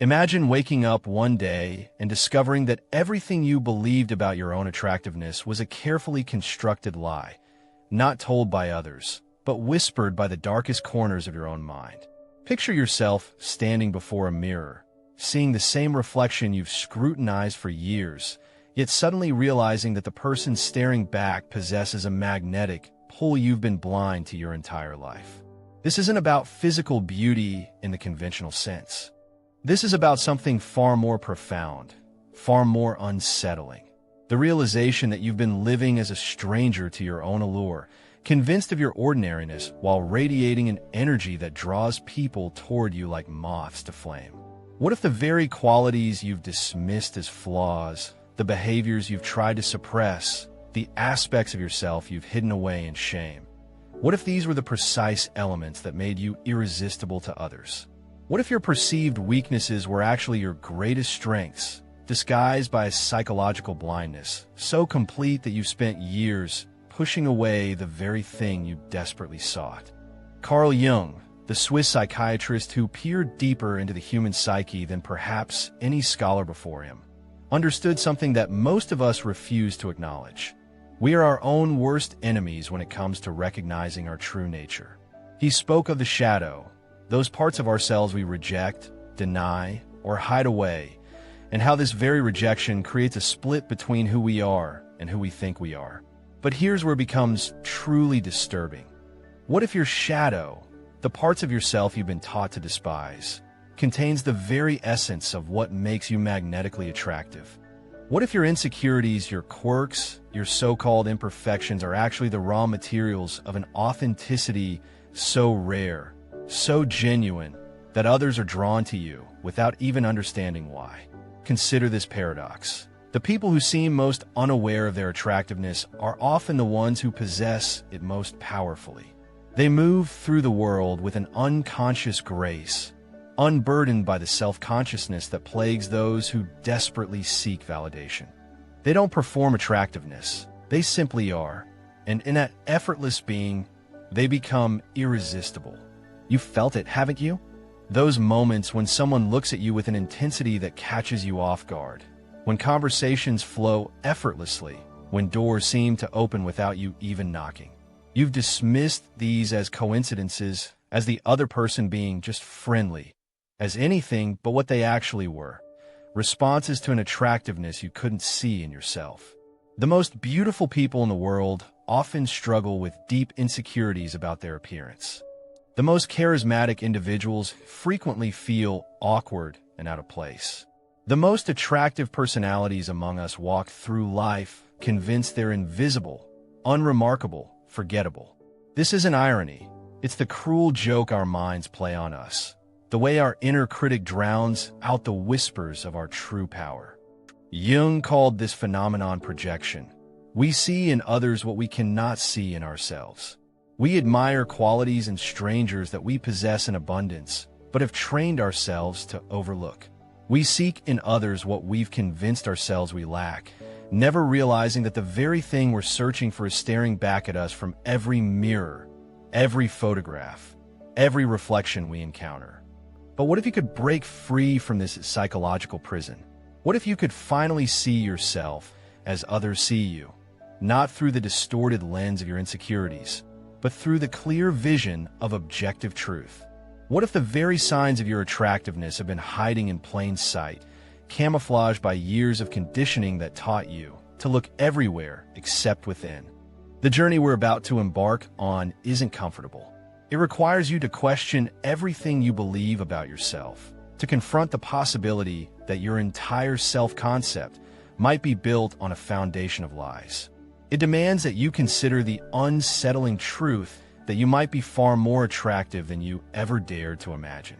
Imagine waking up one day and discovering that everything you believed about your own attractiveness was a carefully constructed lie, not told by others, but whispered by the darkest corners of your own mind. Picture yourself standing before a mirror, seeing the same reflection you've scrutinized for years, yet suddenly realizing that the person staring back possesses a magnetic pull you've been blind to your entire life. This isn't about physical beauty in the conventional sense. This is about something far more profound, far more unsettling. The realization that you've been living as a stranger to your own allure, convinced of your ordinariness while radiating an energy that draws people toward you like moths to flame. What if the very qualities you've dismissed as flaws, the behaviors you've tried to suppress, the aspects of yourself you've hidden away in shame, what if these were the precise elements that made you irresistible to others? What if your perceived weaknesses were actually your greatest strengths, disguised by a psychological blindness, so complete that you spent years pushing away the very thing you desperately sought? Carl Jung, the Swiss psychiatrist who peered deeper into the human psyche than perhaps any scholar before him, understood something that most of us refuse to acknowledge. We are our own worst enemies when it comes to recognizing our true nature. He spoke of the shadow, those parts of ourselves we reject, deny, or hide away, and how this very rejection creates a split between who we are and who we think we are. But here's where it becomes truly disturbing. What if your shadow, the parts of yourself you've been taught to despise, contains the very essence of what makes you magnetically attractive? What if your insecurities, your quirks, your so-called imperfections are actually the raw materials of an authenticity so rare, so genuine, that others are drawn to you without even understanding why? Consider this paradox. The people who seem most unaware of their attractiveness are often the ones who possess it most powerfully. They move through the world with an unconscious grace, unburdened by the self-consciousness that plagues those who desperately seek validation. They don't perform attractiveness, they simply are, and in that effortless being, they become irresistible. You've felt it, haven't you? Those moments when someone looks at you with an intensity that catches you off guard, when conversations flow effortlessly, when doors seem to open without you even knocking. You've dismissed these as coincidences, as the other person being just friendly, as anything but what they actually were, responses to an attractiveness you couldn't see in yourself. The most beautiful people in the world often struggle with deep insecurities about their appearance. The most charismatic individuals frequently feel awkward and out of place. The most attractive personalities among us walk through life convinced they're invisible, unremarkable, forgettable. This isn't irony. It's the cruel joke our minds play on us, the way our inner critic drowns out the whispers of our true power. Jung called this phenomenon projection. We see in others what we cannot see in ourselves. We admire qualities in strangers that we possess in abundance, but have trained ourselves to overlook. We seek in others what we've convinced ourselves we lack, never realizing that the very thing we're searching for is staring back at us from every mirror, every photograph, every reflection we encounter. But what if you could break free from this psychological prison? What if you could finally see yourself as others see you, not through the distorted lens of your insecurities, but through the clear vision of objective truth? What if the very signs of your attractiveness have been hiding in plain sight, camouflaged by years of conditioning that taught you to look everywhere except within? The journey we're about to embark on isn't comfortable. It requires you to question everything you believe about yourself, to confront the possibility that your entire self-concept might be built on a foundation of lies. It demands that you consider the unsettling truth that you might be far more attractive than you ever dared to imagine.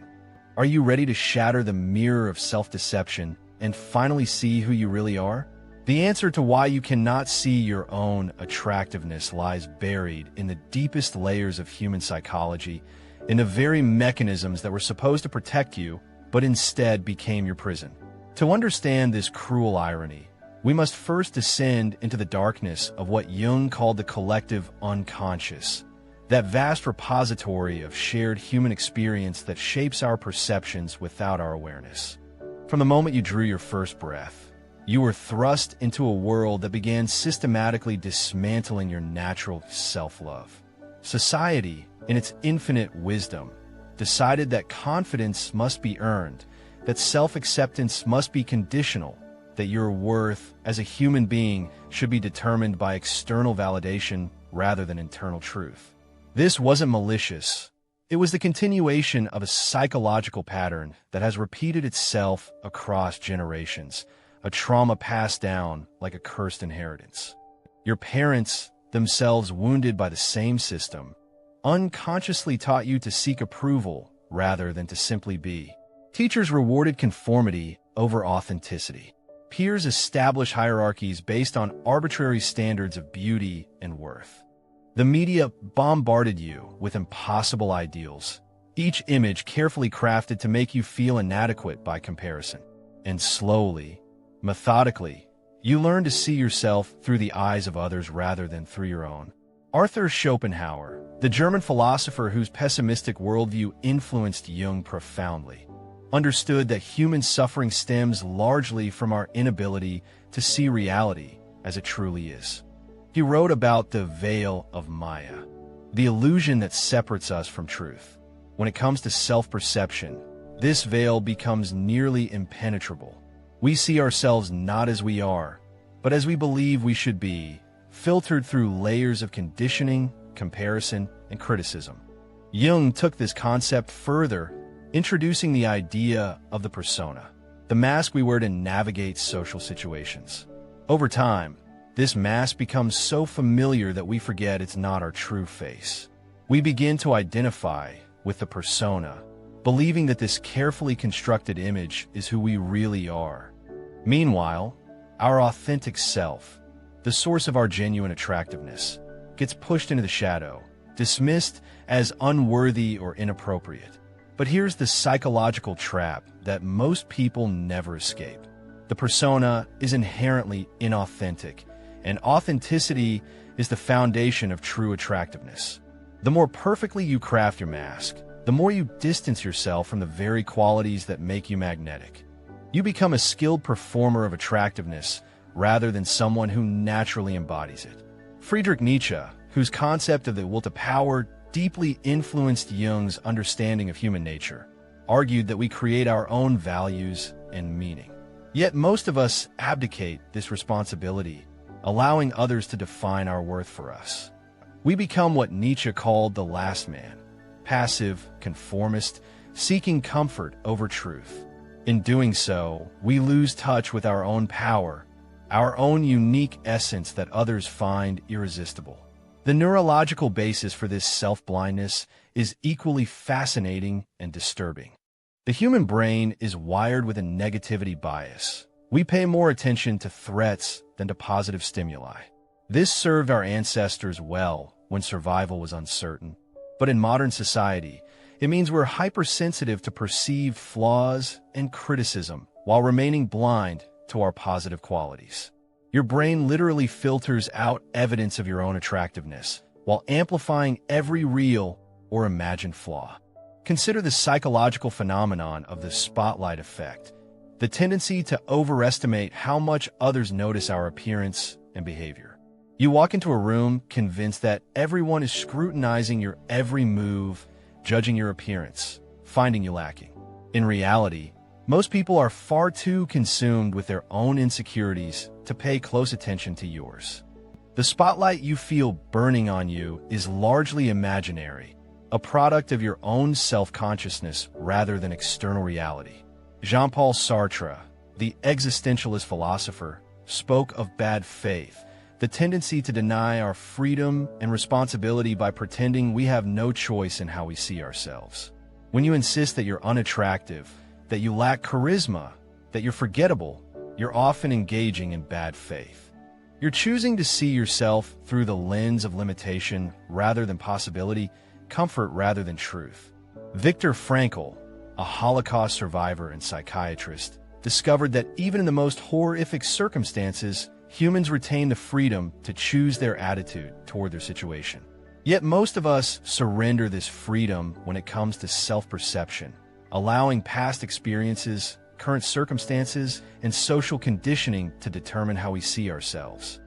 Are you ready to shatter the mirror of self-deception and finally see who you really are? The answer to why you cannot see your own attractiveness lies buried in the deepest layers of human psychology, in the very mechanisms that were supposed to protect you, but instead became your prison. To understand this cruel irony, we must first descend into the darkness of what Jung called the collective unconscious, that vast repository of shared human experience that shapes our perceptions without our awareness. From the moment you drew your first breath, you were thrust into a world that began systematically dismantling your natural self-love. Society, in its infinite wisdom, decided that confidence must be earned, that self-acceptance must be conditional, that your worth as a human being should be determined by external validation rather than internal truth. This wasn't malicious. It was the continuation of a psychological pattern that has repeated itself across generations, a trauma passed down like a cursed inheritance. Your parents, themselves wounded by the same system, unconsciously taught you to seek approval rather than to simply be. Teachers rewarded conformity over authenticity. Peers established hierarchies based on arbitrary standards of beauty and worth. The media bombarded you with impossible ideals, each image carefully crafted to make you feel inadequate by comparison. And slowly, methodically, you learn to see yourself through the eyes of others rather than through your own. Arthur Schopenhauer, the German philosopher whose pessimistic worldview influenced Jung profoundly, understood that human suffering stems largely from our inability to see reality as it truly is. He wrote about the veil of Maya, the illusion that separates us from truth. When it comes to self-perception, this veil becomes nearly impenetrable. We see ourselves not as we are, but as we believe we should be, filtered through layers of conditioning, comparison, and criticism. Jung took this concept further, introducing the idea of the persona, the mask we wear to navigate social situations. Over time, this mask becomes so familiar that we forget it's not our true face. We begin to identify with the persona, believing that this carefully constructed image is who we really are. Meanwhile, our authentic self, the source of our genuine attractiveness, gets pushed into the shadow, dismissed as unworthy or inappropriate. But here's the psychological trap that most people never escape. The persona is inherently inauthentic, and authenticity is the foundation of true attractiveness. The more perfectly you craft your mask, the more you distance yourself from the very qualities that make you magnetic. You become a skilled performer of attractiveness rather than someone who naturally embodies it. Friedrich Nietzsche, whose concept of the will to power deeply influenced Jung's understanding of human nature, argued that we create our own values and meaning. Yet most of us abdicate this responsibility, allowing others to define our worth for us. We become what Nietzsche called the last man, passive, conformist, seeking comfort over truth. In doing so, we lose touch with our own power, our own unique essence that others find irresistible. The neurological basis for this self-blindness is equally fascinating and disturbing. The human brain is wired with a negativity bias. We pay more attention to threats than to positive stimuli. This served our ancestors well when survival was uncertain. But in modern society, it means we're hypersensitive to perceived flaws and criticism while remaining blind to our positive qualities. Your brain literally filters out evidence of your own attractiveness while amplifying every real or imagined flaw. Consider the psychological phenomenon of the spotlight effect, the tendency to overestimate how much others notice our appearance and behavior. You walk into a room convinced that everyone is scrutinizing your every move, judging your appearance, finding you lacking. In reality, most people are far too consumed with their own insecurities to pay close attention to yours. The spotlight you feel burning on you is largely imaginary, a product of your own self-consciousness rather than external reality. Jean-Paul Sartre, the existentialist philosopher, spoke of bad faith, the tendency to deny our freedom and responsibility by pretending we have no choice in how we see ourselves. When you insist that you're unattractive, that you lack charisma, that you're forgettable, you're often engaging in bad faith. You're choosing to see yourself through the lens of limitation rather than possibility, comfort rather than truth. Viktor Frankl, a Holocaust survivor and psychiatrist, discovered that even in the most horrific circumstances, humans retain the freedom to choose their attitude toward their situation. Yet most of us surrender this freedom when it comes to self-perception, allowing past experiences, current circumstances, and social conditioning to determine how we see ourselves.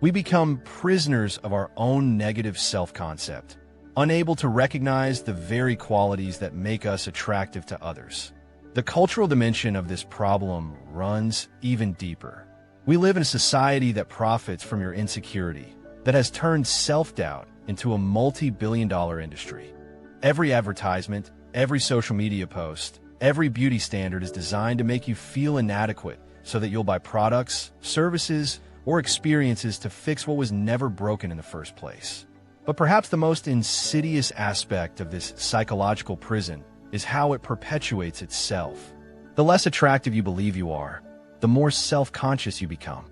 We become prisoners of our own negative self-concept, unable to recognize the very qualities that make us attractive to others. The cultural dimension of this problem runs even deeper. We live in a society that profits from your insecurity, that has turned self-doubt into a multi-billion-dollar industry. Every advertisement, every social media post, every beauty standard is designed to make you feel inadequate so that you'll buy products, services, or experiences to fix what was never broken in the first place. But perhaps the most insidious aspect of this psychological prison is how it perpetuates itself. The less attractive you believe you are, the more self-conscious you become.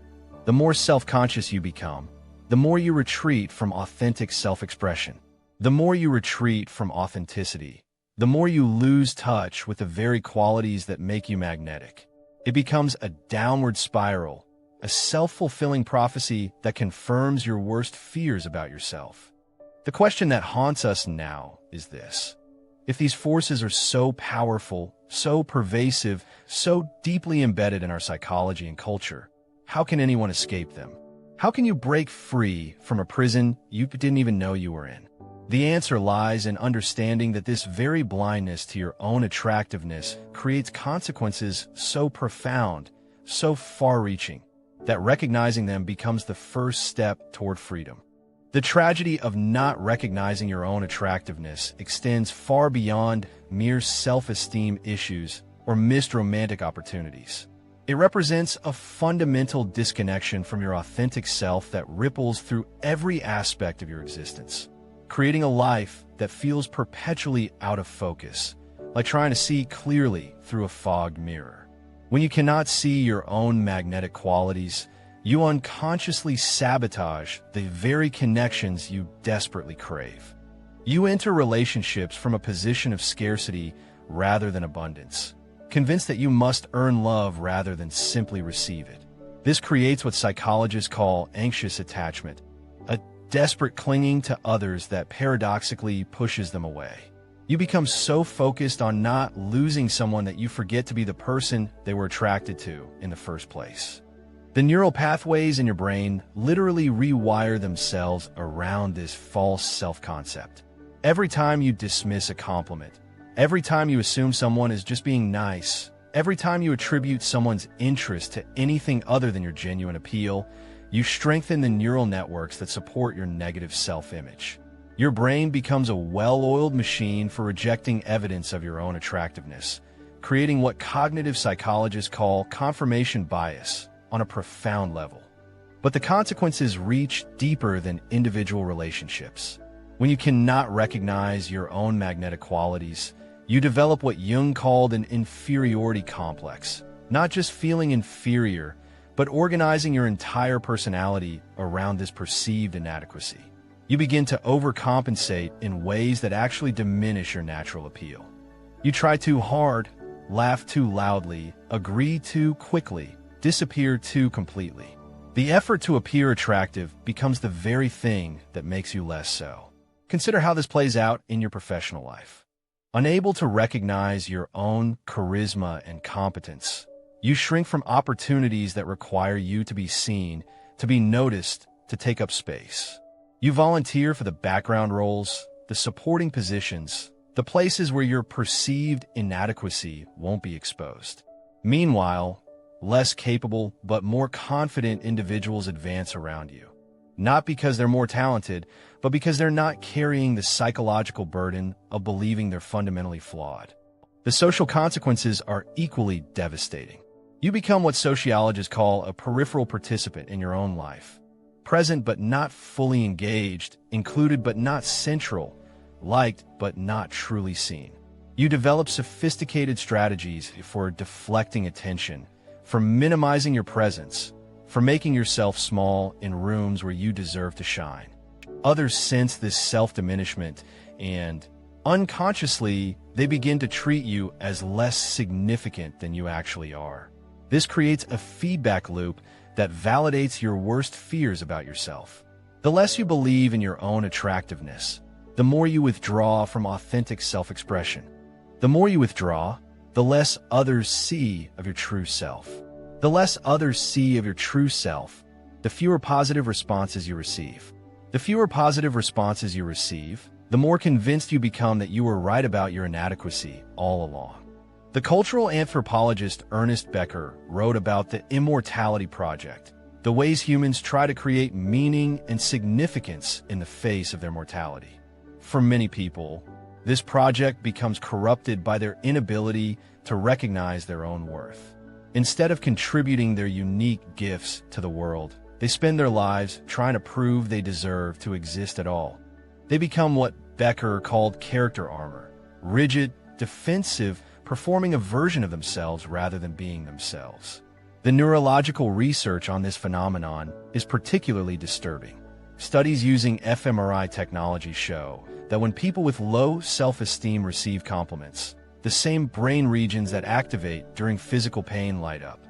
The more self-conscious you become, the more you retreat from authentic self-expression. The more you retreat from authenticity, the more you lose touch with the very qualities that make you magnetic. It becomes a downward spiral, a self-fulfilling prophecy that confirms your worst fears about yourself. The question that haunts us now is this: if these forces are so powerful, so pervasive, so deeply embedded in our psychology and culture, how can anyone escape them? How can you break free from a prison you didn't even know you were in? The answer lies in understanding that this very blindness to your own attractiveness creates consequences so profound, so far-reaching, that recognizing them becomes the first step toward freedom. The tragedy of not recognizing your own attractiveness extends far beyond mere self-esteem issues or missed romantic opportunities. It represents a fundamental disconnection from your authentic self that ripples through every aspect of your existence, creating a life that feels perpetually out of focus, like trying to see clearly through a fogged mirror. When you cannot see your own magnetic qualities, you unconsciously sabotage the very connections you desperately crave. You enter relationships from a position of scarcity rather than abundance, convinced that you must earn love rather than simply receive it. This creates what psychologists call anxious attachment, a desperate clinging to others that paradoxically pushes them away. You become so focused on not losing someone that you forget to be the person they were attracted to in the first place. The neural pathways in your brain literally rewire themselves around this false self-concept. Every time you dismiss a compliment, every time you assume someone is just being nice, every time you attribute someone's interest to anything other than your genuine appeal, you strengthen the neural networks that support your negative self-image. Your brain becomes a well-oiled machine for rejecting evidence of your own attractiveness, creating what cognitive psychologists call confirmation bias on a profound level. But the consequences reach deeper than individual relationships. When you cannot recognize your own magnetic qualities, you develop what Jung called an inferiority complex, not just feeling inferior, but organizing your entire personality around this perceived inadequacy. You begin to overcompensate in ways that actually diminish your natural appeal. You try too hard, laugh too loudly, agree too quickly, disappear too completely. The effort to appear attractive becomes the very thing that makes you less so. Consider how this plays out in your professional life. Unable to recognize your own charisma and competence, you shrink from opportunities that require you to be seen, to be noticed, to take up space. You volunteer for the background roles, the supporting positions, the places where your perceived inadequacy won't be exposed. Meanwhile, less capable but more confident individuals advance around you. Not because they're more talented, but because they're not carrying the psychological burden of believing they're fundamentally flawed. The social consequences are equally devastating. You become what sociologists call a peripheral participant in your own life. Present but not fully engaged, included but not central, liked but not truly seen. You develop sophisticated strategies for deflecting attention, for minimizing your presence, for making yourself small in rooms where you deserve to shine. Others sense this self-diminishment and, unconsciously, they begin to treat you as less significant than you actually are. This creates a feedback loop that validates your worst fears about yourself. The less you believe in your own attractiveness, the more you withdraw from authentic self-expression. The more you withdraw, the less others see of your true self. The less others see of your true self, the fewer positive responses you receive. The fewer positive responses you receive, the more convinced you become that you were right about your inadequacy all along. The cultural anthropologist Ernest Becker wrote about the Immortality Project, the ways humans try to create meaning and significance in the face of their mortality. For many people, this project becomes corrupted by their inability to recognize their own worth. Instead of contributing their unique gifts to the world, they spend their lives trying to prove they deserve to exist at all. They become what Becker called character armor, rigid, defensive, performing a version of themselves rather than being themselves. The neurological research on this phenomenon is particularly disturbing. Studies using fMRI technology show that when people with low self-esteem receive compliments, the same brain regions that activate during physical pain light up.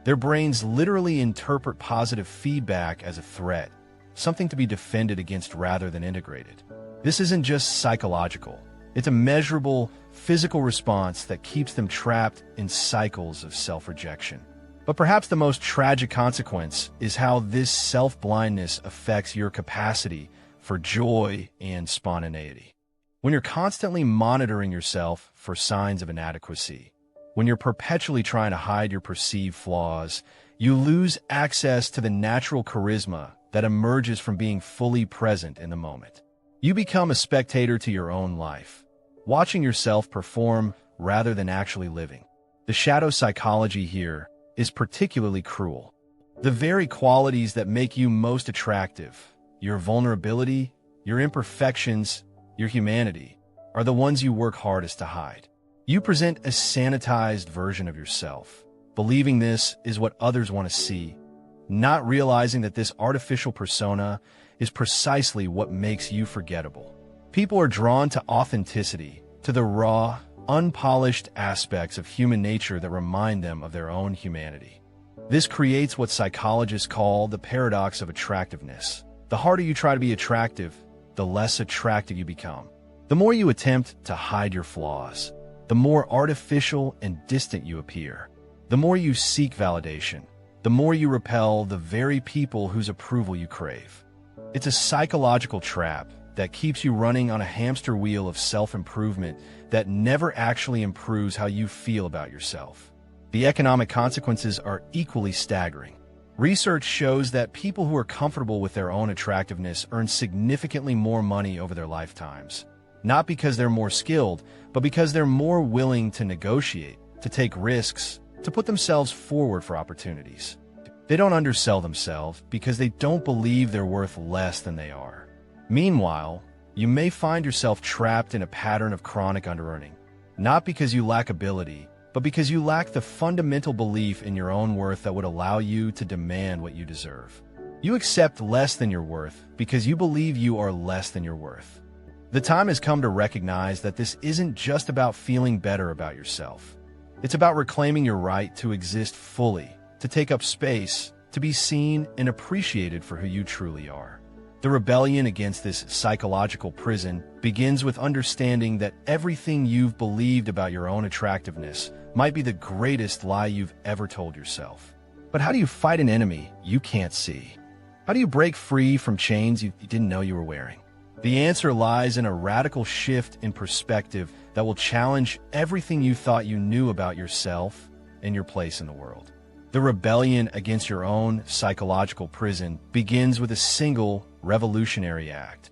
Their brains literally interpret positive feedback as a threat, something to be defended against rather than integrated. This isn't just psychological. It's a measurable, physical response that keeps them trapped in cycles of self-rejection. But perhaps the most tragic consequence is how this self-blindness affects your capacity for joy and spontaneity. When you're constantly monitoring yourself for signs of inadequacy, when you're perpetually trying to hide your perceived flaws, you lose access to the natural charisma that emerges from being fully present in the moment. You become a spectator to your own life, watching yourself perform rather than actually living. The shadow psychology here is particularly cruel. The very qualities that make you most attractive, your vulnerability, your imperfections, your humanity, are the ones you work hardest to hide. You present a sanitized version of yourself, believing this is what others want to see, not realizing that this artificial persona is precisely what makes you forgettable. People are drawn to authenticity, to the raw, unpolished aspects of human nature that remind them of their own humanity. This creates what psychologists call the paradox of attractiveness. The harder you try to be attractive, the less attractive you become. The more you attempt to hide your flaws, the more artificial and distant you appear. The more you seek validation, the more you repel the very people whose approval you crave. It's a psychological trap that keeps you running on a hamster wheel of self-improvement that never actually improves how you feel about yourself. The economic consequences are equally staggering. Research shows that people who are comfortable with their own attractiveness earn significantly more money over their lifetimes, not because they're more skilled, but because they're more willing to negotiate, to take risks, to put themselves forward for opportunities. They don't undersell themselves because they don't believe they're worth less than they are. Meanwhile, you may find yourself trapped in a pattern of chronic underearning, not because you lack ability, but because you lack the fundamental belief in your own worth that would allow you to demand what you deserve. You accept less than your worth because you believe you are less than your worth. The time has come to recognize that this isn't just about feeling better about yourself. It's about reclaiming your right to exist fully, to take up space, to be seen and appreciated for who you truly are. The rebellion against this psychological prison begins with understanding that everything you've believed about your own attractiveness might be the greatest lie you've ever told yourself. But how do you fight an enemy you can't see? How do you break free from chains you didn't know you were wearing? The answer lies in a radical shift in perspective that will challenge everything you thought you knew about yourself and your place in the world. The rebellion against your own psychological prison begins with a single revolutionary act.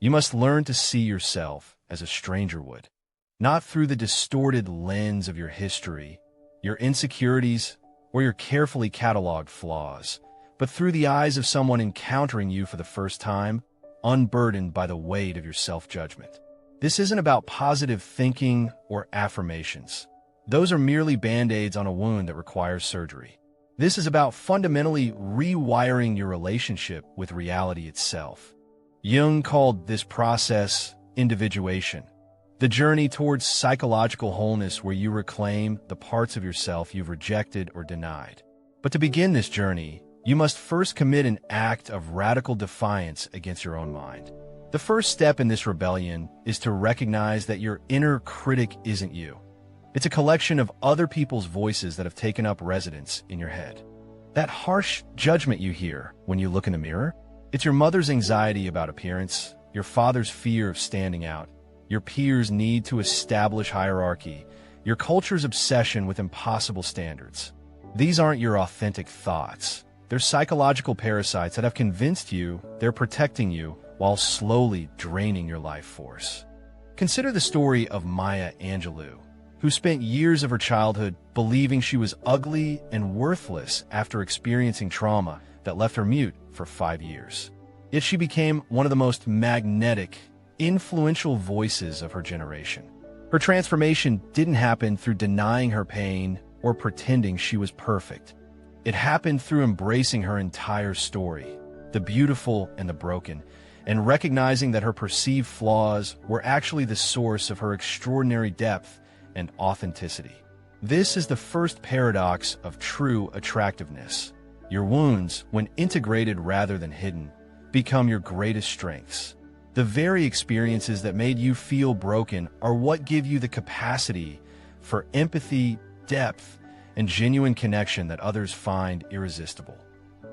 You must learn to see yourself as a stranger would, not through the distorted lens of your history, your insecurities, or your carefully cataloged flaws, but through the eyes of someone encountering you for the first time, unburdened by the weight of your self-judgment. This isn't about positive thinking or affirmations. Those are merely band-aids on a wound that requires surgery. This is about fundamentally rewiring your relationship with reality itself. Jung called this process individuation, the journey towards psychological wholeness where you reclaim the parts of yourself you've rejected or denied. But to begin this journey, you must first commit an act of radical defiance against your own mind. The first step in this rebellion is to recognize that your inner critic isn't you. It's a collection of other people's voices that have taken up residence in your head. That harsh judgment you hear when you look in the mirror, it's your mother's anxiety about appearance, your father's fear of standing out, your peers' need to establish hierarchy, your culture's obsession with impossible standards. These aren't your authentic thoughts. They're psychological parasites that have convinced you they're protecting you while slowly draining your life force. Consider the story of Maya Angelou, who spent years of her childhood believing she was ugly and worthless after experiencing trauma that left her mute for 5 years. Yet she became one of the most magnetic, influential voices of her generation. Her transformation didn't happen through denying her pain or pretending she was perfect. It happened through embracing her entire story, the beautiful and the broken, and recognizing that her perceived flaws were actually the source of her extraordinary depth and authenticity. This is the first paradox of true attractiveness. Your wounds, when integrated rather than hidden, become your greatest strengths. The very experiences that made you feel broken are what give you the capacity for empathy, depth, and genuine connection that others find irresistible.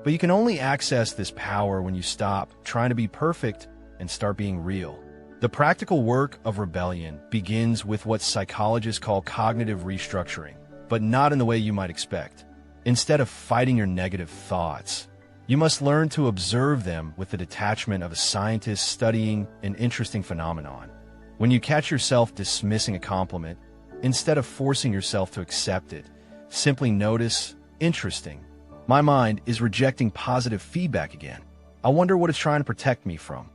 But you can only access this power when you stop trying to be perfect and start being real. The practical work of rebellion begins with what psychologists call cognitive restructuring, but not in the way you might expect. Instead of fighting your negative thoughts, you must learn to observe them with the detachment of a scientist studying an interesting phenomenon. When you catch yourself dismissing a compliment, instead of forcing yourself to accept it, simply notice, interesting. My mind is rejecting positive feedback again. I wonder what it's trying to protect me from.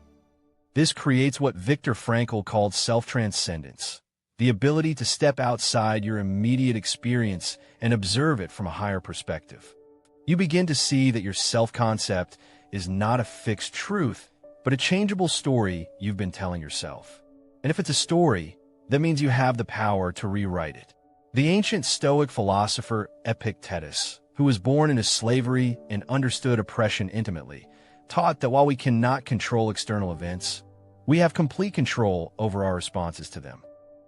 This creates what Viktor Frankl called self-transcendence, the ability to step outside your immediate experience and observe it from a higher perspective. You begin to see that your self-concept is not a fixed truth, but a changeable story you've been telling yourself. And if it's a story, that means you have the power to rewrite it. The ancient Stoic philosopher Epictetus, who was born into slavery and understood oppression intimately, taught that while we cannot control external events, we have complete control over our responses to them.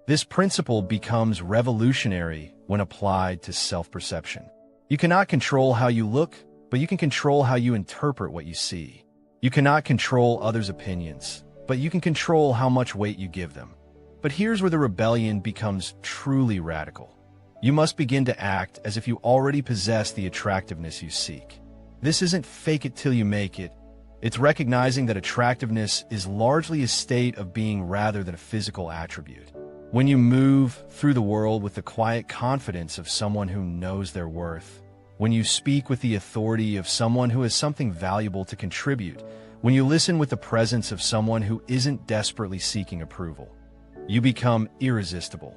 This principle becomes revolutionary when applied to self-perception. You cannot control how you look, but you can control how you interpret what you see. You cannot control others' opinions, but you can control how much weight you give them. But here's where the rebellion becomes truly radical. You must begin to act as if you already possess the attractiveness you seek. This isn't fake it till you make it. It's recognizing that attractiveness is largely a state of being rather than a physical attribute. When you move through the world with the quiet confidence of someone who knows their worth, when you speak with the authority of someone who has something valuable to contribute, when you listen with the presence of someone who isn't desperately seeking approval, you become irresistible.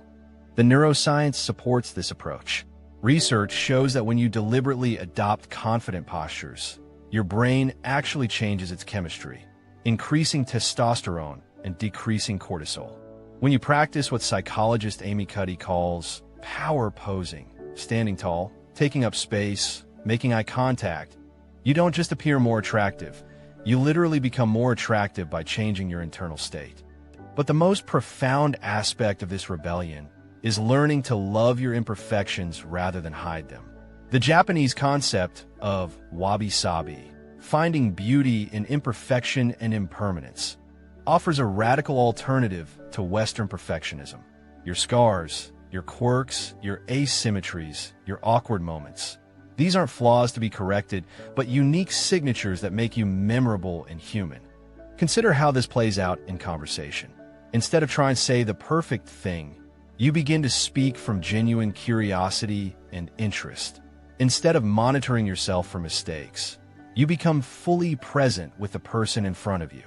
The neuroscience supports this approach. Research shows that when you deliberately adopt confident postures, your brain actually changes its chemistry, increasing testosterone and decreasing cortisol. When you practice what psychologist Amy Cuddy calls power posing, standing tall, taking up space, making eye contact, you don't just appear more attractive, you literally become more attractive by changing your internal state. But the most profound aspect of this rebellion is learning to love your imperfections rather than hide them. The Japanese concept of wabi-sabi, finding beauty in imperfection and impermanence, offers a radical alternative to Western perfectionism. Your scars, your quirks, your asymmetries, your awkward moments. These aren't flaws to be corrected, but unique signatures that make you memorable and human. Consider how this plays out in conversation. Instead of trying to say the perfect thing, you begin to speak from genuine curiosity and interest. Instead of monitoring yourself for mistakes, you become fully present with the person in front of you.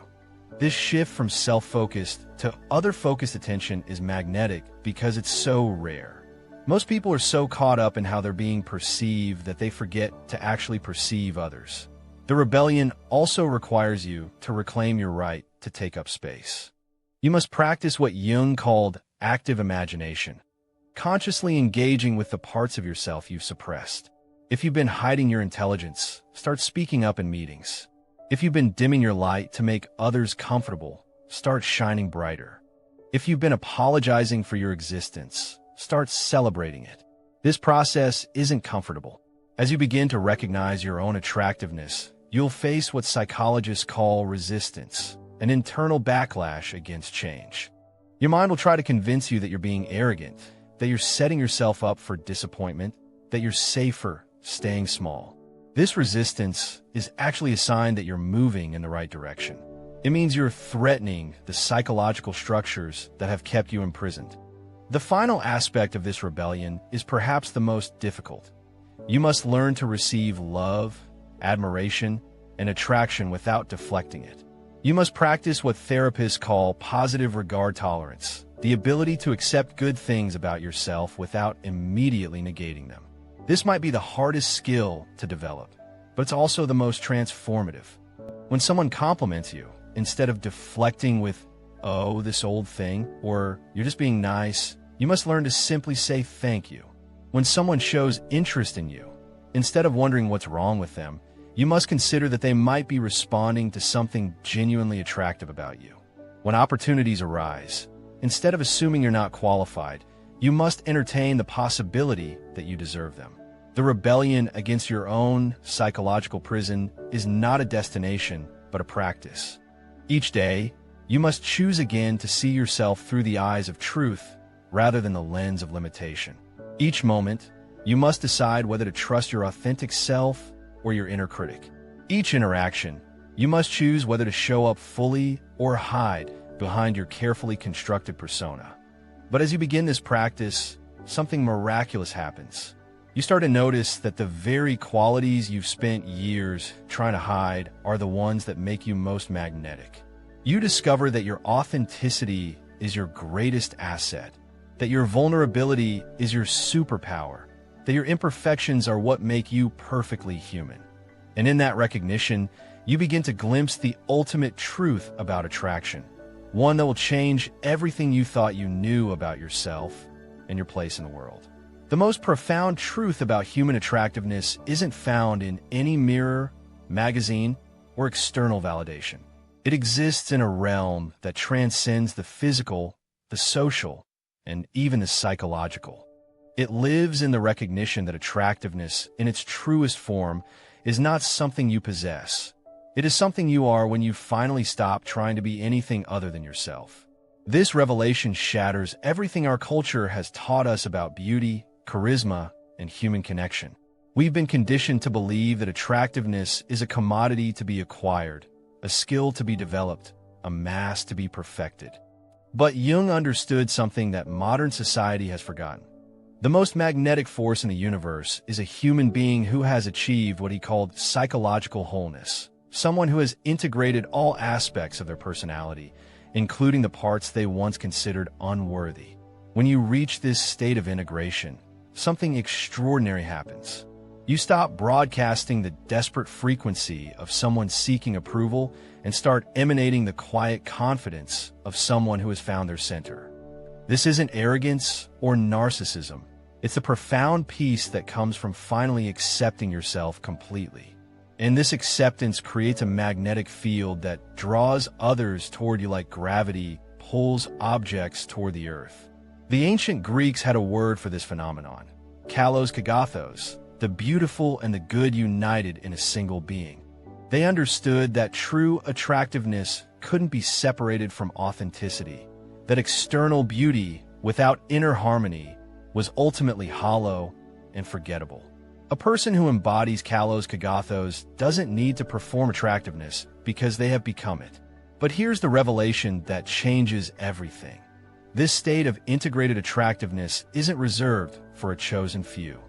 This shift from self-focused to other-focused attention is magnetic because it's so rare. Most people are so caught up in how they're being perceived that they forget to actually perceive others. The rebellion also requires you to reclaim your right to take up space. You must practice what Jung called active imagination, consciously engaging with the parts of yourself you've suppressed. If you've been hiding your intelligence, start speaking up in meetings. If you've been dimming your light to make others comfortable, start shining brighter. If you've been apologizing for your existence, start celebrating it. This process isn't comfortable. As you begin to recognize your own attractiveness, you'll face what psychologists call resistance, an internal backlash against change. Your mind will try to convince you that you're being arrogant, that you're setting yourself up for disappointment, that you're safer staying small. This resistance is actually a sign that you're moving in the right direction. It means you're threatening the psychological structures that have kept you imprisoned. The final aspect of this rebellion is perhaps the most difficult. You must learn to receive love, admiration, and attraction without deflecting it. You must practice what therapists call positive regard tolerance, the ability to accept good things about yourself without immediately negating them. This might be the hardest skill to develop, but it's also the most transformative. When someone compliments you, instead of deflecting with, "Oh, this old thing," or "You're just being nice," you must learn to simply say thank you. When someone shows interest in you, instead of wondering what's wrong with them, you must consider that they might be responding to something genuinely attractive about you. When opportunities arise, instead of assuming you're not qualified, you must entertain the possibility that you deserve them. The rebellion against your own psychological prison is not a destination, but a practice. Each day, you must choose again to see yourself through the eyes of truth rather than the lens of limitation. Each moment, you must decide whether to trust your authentic self or your inner critic. Each interaction, you must choose whether to show up fully or hide behind your carefully constructed persona. But as you begin this practice, something miraculous happens. You start to notice that the very qualities you've spent years trying to hide are the ones that make you most magnetic. You discover that your authenticity is your greatest asset, that your vulnerability is your superpower, that your imperfections are what make you perfectly human. And in that recognition, you begin to glimpse the ultimate truth about attraction, one that will change everything you thought you knew about yourself and your place in the world. The most profound truth about human attractiveness isn't found in any mirror, magazine, or external validation. It exists in a realm that transcends the physical, the social, and even the psychological. It lives in the recognition that attractiveness, in its truest form, is not something you possess. It is something you are when you finally stop trying to be anything other than yourself. This revelation shatters everything our culture has taught us about beauty, charisma, and human connection. We've been conditioned to believe that attractiveness is a commodity to be acquired, a skill to be developed, a mask to be perfected. But Jung understood something that modern society has forgotten. The most magnetic force in the universe is a human being who has achieved what he called psychological wholeness, someone who has integrated all aspects of their personality, including the parts they once considered unworthy. When you reach this state of integration, something extraordinary happens. You stop broadcasting the desperate frequency of someone seeking approval and start emanating the quiet confidence of someone who has found their center. This isn't arrogance or narcissism. It's a profound peace that comes from finally accepting yourself completely. And this acceptance creates a magnetic field that draws others toward you like gravity pulls objects toward the earth. The ancient Greeks had a word for this phenomenon, kalos kagathos, the beautiful and the good united in a single being. They understood that true attractiveness couldn't be separated from authenticity, that external beauty without inner harmony was ultimately hollow and forgettable. A person who embodies kalos kagathos doesn't need to perform attractiveness because they have become it. But here's the revelation that changes everything. This state of integrated attractiveness isn't reserved for a chosen few.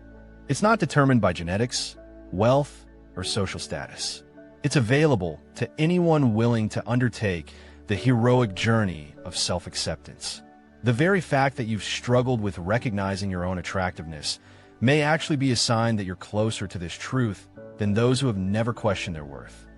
It's not determined by genetics, wealth, or social status. It's available to anyone willing to undertake the heroic journey of self-acceptance. The very fact that you've struggled with recognizing your own attractiveness may actually be a sign that you're closer to this truth than those who have never questioned their worth.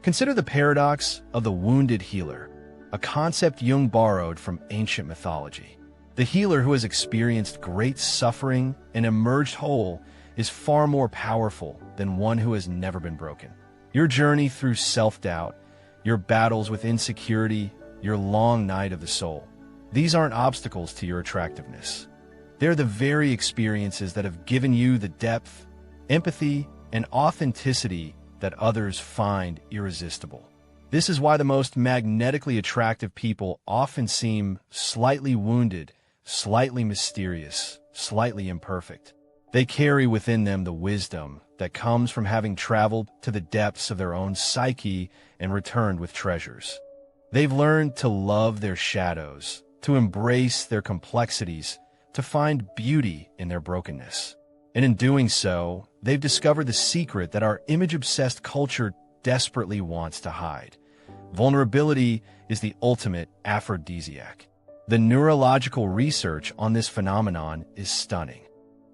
Consider the paradox of the wounded healer, a concept Jung borrowed from ancient mythology. The healer who has experienced great suffering and emerged whole is far more powerful than one who has never been broken. Your journey through self-doubt, your battles with insecurity, your long night of the soul, these aren't obstacles to your attractiveness. They're the very experiences that have given you the depth, empathy, and authenticity that others find irresistible. This is why the most magnetically attractive people often seem slightly wounded, slightly mysterious, slightly imperfect. They carry within them the wisdom that comes from having traveled to the depths of their own psyche and returned with treasures. They've learned to love their shadows, to embrace their complexities, to find beauty in their brokenness. And in doing so, they've discovered the secret that our image-obsessed culture desperately wants to hide. Vulnerability is the ultimate aphrodisiac. The neurological research on this phenomenon is stunning.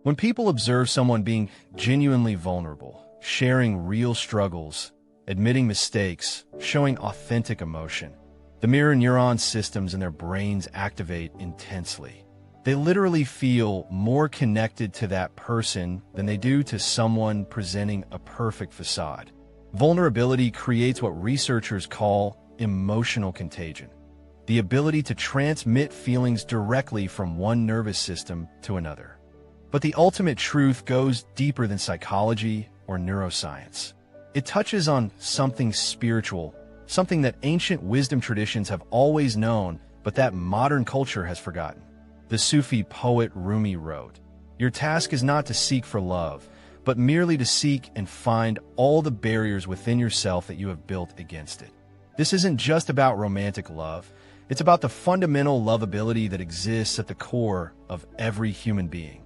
When people observe someone being genuinely vulnerable, sharing real struggles, admitting mistakes, showing authentic emotion, the mirror neuron systems in their brains activate intensely. They literally feel more connected to that person than they do to someone presenting a perfect facade. Vulnerability creates what researchers call emotional contagion, the ability to transmit feelings directly from one nervous system to another. But the ultimate truth goes deeper than psychology or neuroscience. It touches on something spiritual, something that ancient wisdom traditions have always known, but that modern culture has forgotten. The Sufi poet Rumi wrote, "Your task is not to seek for love, but merely to seek and find all the barriers within yourself that you have built against it." This isn't just about romantic love. It's about the fundamental lovability that exists at the core of every human being.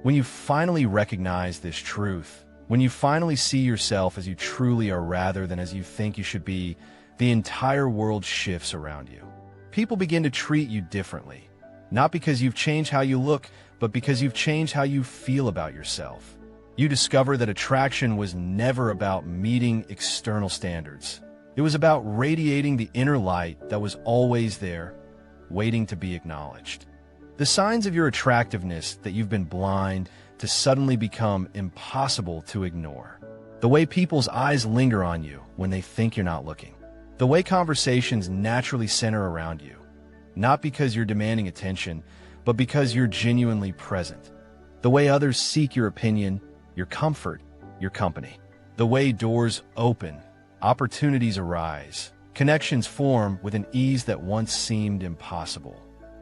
When you finally recognize this truth, when you finally see yourself as you truly are rather than as you think you should be, the entire world shifts around you. People begin to treat you differently, not because you've changed how you look, but because you've changed how you feel about yourself. You discover that attraction was never about meeting external standards. It was about radiating the inner light that was always there, waiting to be acknowledged. The signs of your attractiveness that you've been blind to suddenly become impossible to ignore. The way people's eyes linger on you when they think you're not looking. The way conversations naturally center around you, not because you're demanding attention, but because you're genuinely present. The way others seek your opinion, your comfort, your company. The way doors open, opportunities arise, connections form with an ease that once seemed impossible.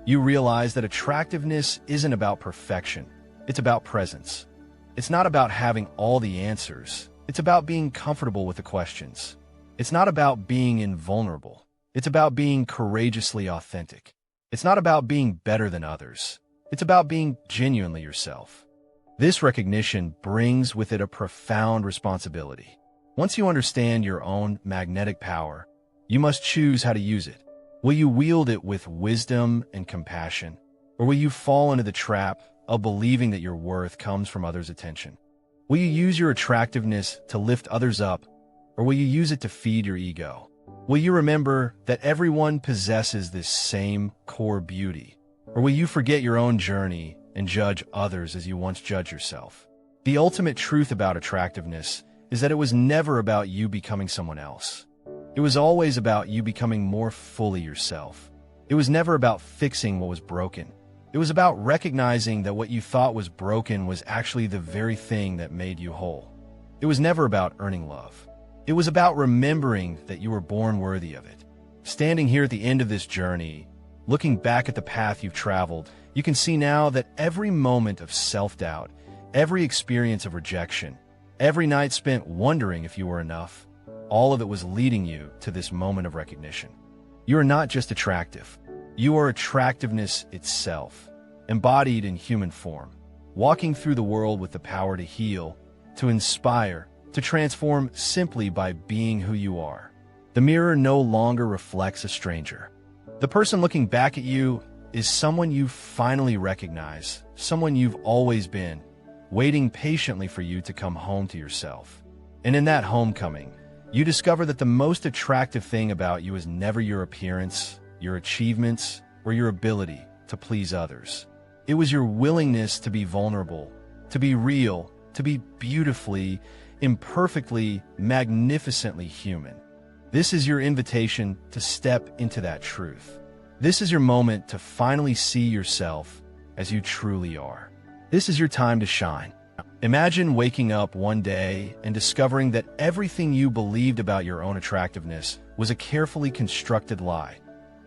You realize that attractiveness isn't about perfection, it's about presence. It's not about having all the answers, it's about being comfortable with the questions. It's not about being invulnerable, it's about being courageously authentic. It's not about being better than others, it's about being genuinely yourself. This recognition brings with it a profound responsibility. Once you understand your own magnetic power, you must choose how to use it. Will you wield it with wisdom and compassion, or will you fall into the trap of believing that your worth comes from others' attention? Will you use your attractiveness to lift others up, or will you use it to feed your ego? Will you remember that everyone possesses this same core beauty, or will you forget your own journey and judge others as you once judged yourself? The ultimate truth about attractiveness is that it was never about you becoming someone else. It was always about you becoming more fully yourself. It was never about fixing what was broken. It was about recognizing that what you thought was broken was actually the very thing that made you whole. It was never about earning love. It was about remembering that you were born worthy of it. Standing here at the end of this journey, looking back at the path you've traveled, you can see now that every moment of self-doubt, every experience of rejection, every night spent wondering if you were enough, all of it was leading you to this moment of recognition. You are not just attractive. You are attractiveness itself, embodied in human form, walking through the world with the power to heal, to inspire, to transform simply by being who you are. The mirror no longer reflects a stranger. The person looking back at you is someone you finally recognize, someone you've always been, waiting patiently for you to come home to yourself. And in that homecoming, you discover that the most attractive thing about you is never your appearance, your achievements, or your ability to please others. It was your willingness to be vulnerable, to be real, to be beautifully, imperfectly, magnificently human. This is your invitation to step into that truth. This is your moment to finally see yourself as you truly are. This is your time to shine. Imagine waking up one day and discovering that everything you believed about your own attractiveness was a carefully constructed lie,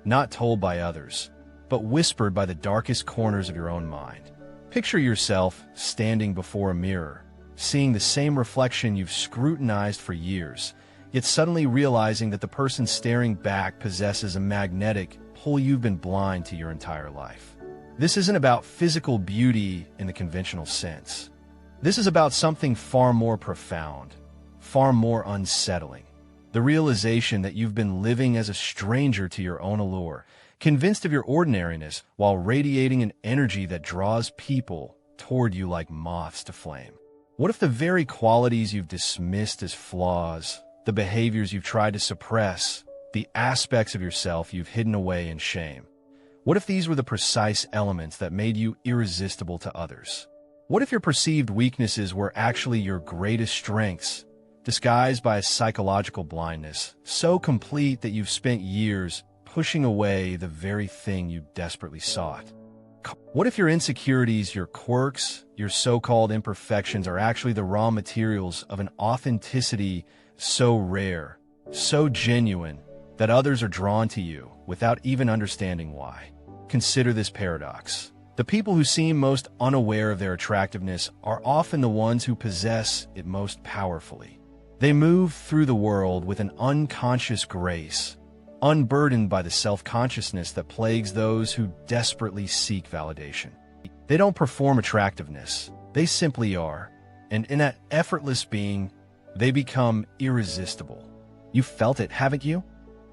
not told by others, but whispered by the darkest corners of your own mind. Picture yourself standing before a mirror, seeing the same reflection you've scrutinized for years, yet suddenly realizing that the person staring back possesses a magnetic pull you've been blind to your entire life. This isn't about physical beauty in the conventional sense. This is about something far more profound, far more unsettling. The realization that you've been living as a stranger to your own allure, convinced of your ordinariness while radiating an energy that draws people toward you like moths to flame. What if the very qualities you've dismissed as flaws, the behaviors you've tried to suppress, the aspects of yourself you've hidden away in shame, what if these were the precise elements that made you irresistible to others? What if your perceived weaknesses were actually your greatest strengths, disguised by a psychological blindness, so complete that you've spent years pushing away the very thing you desperately sought? What if your insecurities, your quirks, your so-called imperfections are actually the raw materials of an authenticity so rare, so genuine, that others are drawn to you without even understanding why? Consider this paradox. The people who seem most unaware of their attractiveness are often the ones who possess it most powerfully. They move through the world with an unconscious grace, unburdened by the self-consciousness that plagues those who desperately seek validation. They don't perform attractiveness, they simply are, and in that effortless being, they become irresistible. You've felt it, haven't you?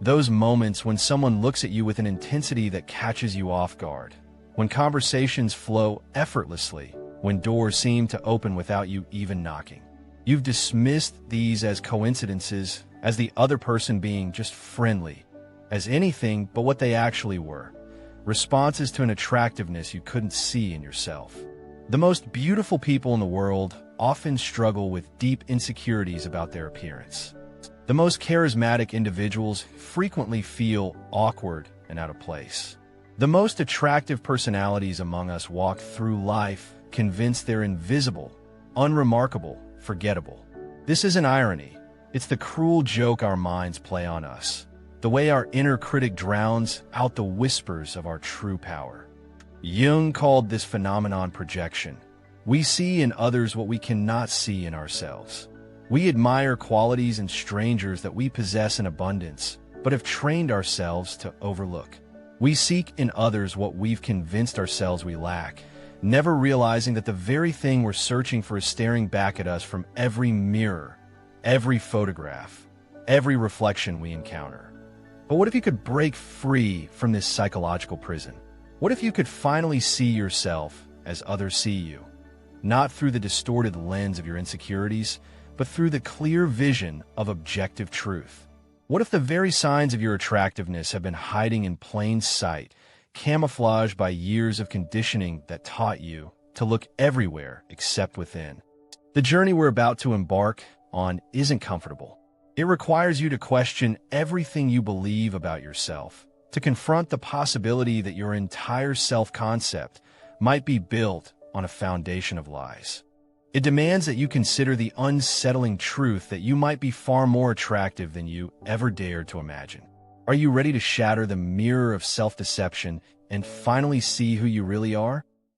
Those moments when someone looks at you with an intensity that catches you off guard, when conversations flow effortlessly, when doors seem to open without you even knocking. You've dismissed these as coincidences, as the other person being just friendly, as anything but what they actually were, responses to an attractiveness you couldn't see in yourself. The most beautiful people in the world often struggle with deep insecurities about their appearance. The most charismatic individuals frequently feel awkward and out of place. The most attractive personalities among us walk through life convinced they're invisible, unremarkable, forgettable. This isn't irony. It's the cruel joke our minds play on us, the way our inner critic drowns out the whispers of our true power. Jung called this phenomenon projection. We see in others what we cannot see in ourselves. We admire qualities in strangers that we possess in abundance, but have trained ourselves to overlook. We seek in others what we've convinced ourselves we lack, never realizing that the very thing we're searching for is staring back at us from every mirror, every photograph, every reflection we encounter. But what if you could break free from this psychological prison? What if you could finally see yourself as others see you, not through the distorted lens of your insecurities, but through the clear vision of objective truth? What if the very signs of your attractiveness have been hiding in plain sight, camouflaged by years of conditioning that taught you to look everywhere except within? The journey we're about to embark on isn't comfortable. It requires you to question everything you believe about yourself, to confront the possibility that your entire self-concept might be built on a foundation of lies. It demands that you consider the unsettling truth that you might be far more attractive than you ever dared to imagine. Are you ready to shatter the mirror of self-deception and finally see who you really are?